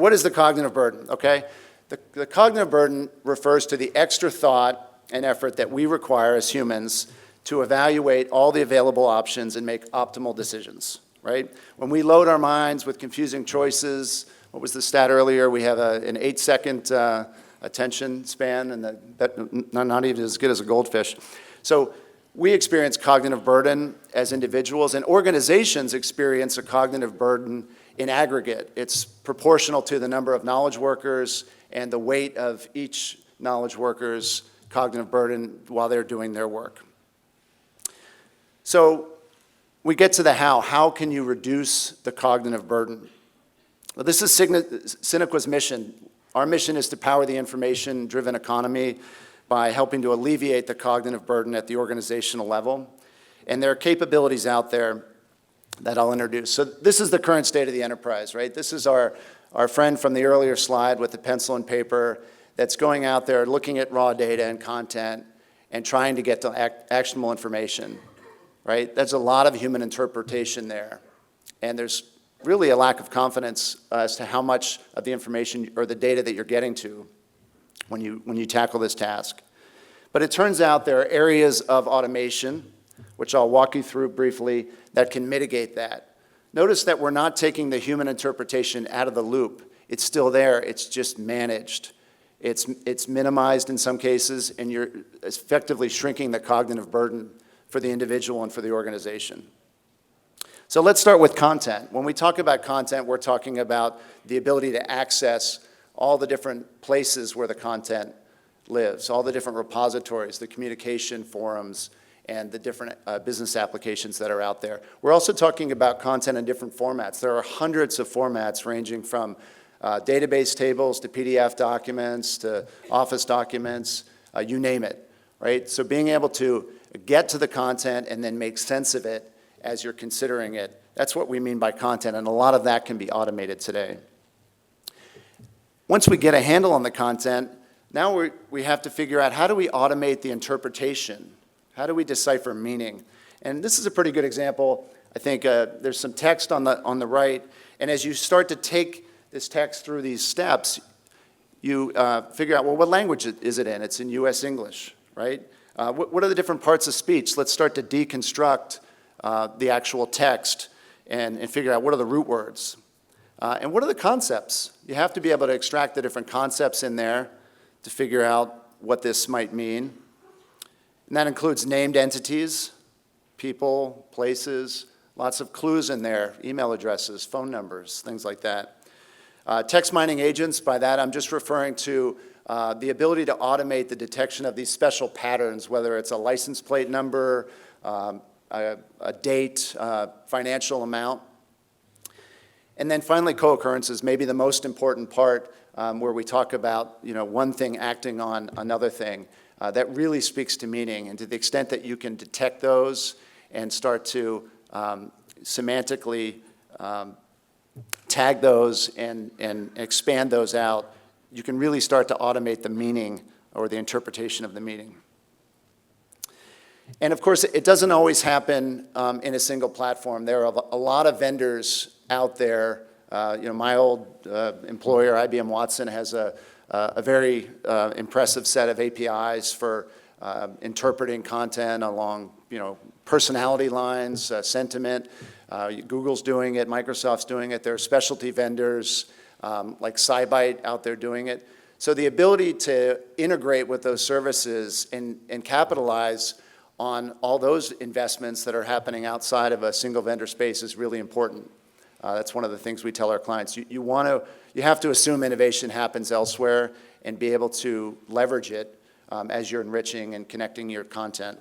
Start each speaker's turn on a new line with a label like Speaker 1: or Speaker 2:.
Speaker 1: what is the cognitive burden, okay? The cognitive burden refers to the extra thought and effort that we require as humans to evaluate all the available options and make optimal decisions, right? When we load our minds with confusing choices, what was the stat earlier? We have an 8-second attention span, and that not even as good as a goldfish. So we experience cognitive burden as individuals, and organizations experience a cognitive burden in aggregate. It's proportional to the number of knowledge workers and the weight of each knowledge worker's cognitive burden while they're doing their work. So we get to the how. How can you reduce the cognitive burden? Well, this is Sinequa's mission. Our mission is to power the information-driven economy by helping to alleviate the cognitive burden at the organizational level. And there are capabilities out there that I'll introduce. So this is the current state of the enterprise, right? This is our friend from the earlier slide with the pencil and paper that's going out there looking at raw data and content and trying to get to actionable information, right? There's a lot of human interpretation there. And there's really a lack of confidence as to how much of the information or the data that you're getting to when you tackle this task. But it turns out there are areas of automation, which I'll walk you through briefly, that can mitigate that. Notice that we're not taking the human interpretation out of the loop. It's still there, it's just managed. It's minimized in some cases, and you're effectively shrinking the cognitive burden for the individual and for the organization. So let's start with content. When we talk about content, we're talking about the ability to access all the different places where the content lives, all the different repositories, the communication forums, and the different business applications that are out there. We're also talking about content in different formats. There are hundreds of formats ranging from database tables to PDF documents to Office documents, you name it, right? So being able to get to the content and then make sense of it as you're considering it, that's what we mean by content, and a lot of that can be automated today. Once we get a handle on the content, now we have to figure out how do we automate the interpretation? How do we decipher meaning? And this is a pretty good example. I think there's some text on the right, and as you start to take this text through these steps, you figure out, well, what language is it in? It's in US English, right? What are the different parts of speech? Let's start to deconstruct the actual text and figure out what are the root words. And what are the concepts? You have to be able to extract the different concepts in there to figure out what this might mean. And that includes named entities, people, places, lots of clues in there, email addresses, phone numbers, things like that. Text mining agents, by that I'm just referring to the ability to automate the detection of these special patterns, whether it's a license plate number, a date, financial amount. And then finally, co-occurrences, maybe the most important part where we talk about one thing acting on another thing. That really speaks to meaning, and to the extent that you can detect those and start to semantically tag those and expand those out, you can really start to automate the meaning or the interpretation of the meaning. And of course, it doesn't always happen in a single platform. There are a lot of vendors out there. My old employer, IBM Watson, has a very impressive set of APIs for interpreting content along, personality lines, sentiment. Google's doing it, Microsoft's doing it. There are specialty vendors like SciByte out there doing it. So the ability to integrate with those services and capitalize on all those investments that are happening outside of a single vendor space is really important. That's one of the things we tell our clients. You have to assume innovation happens elsewhere and be able to leverage it as you're enriching and connecting your content.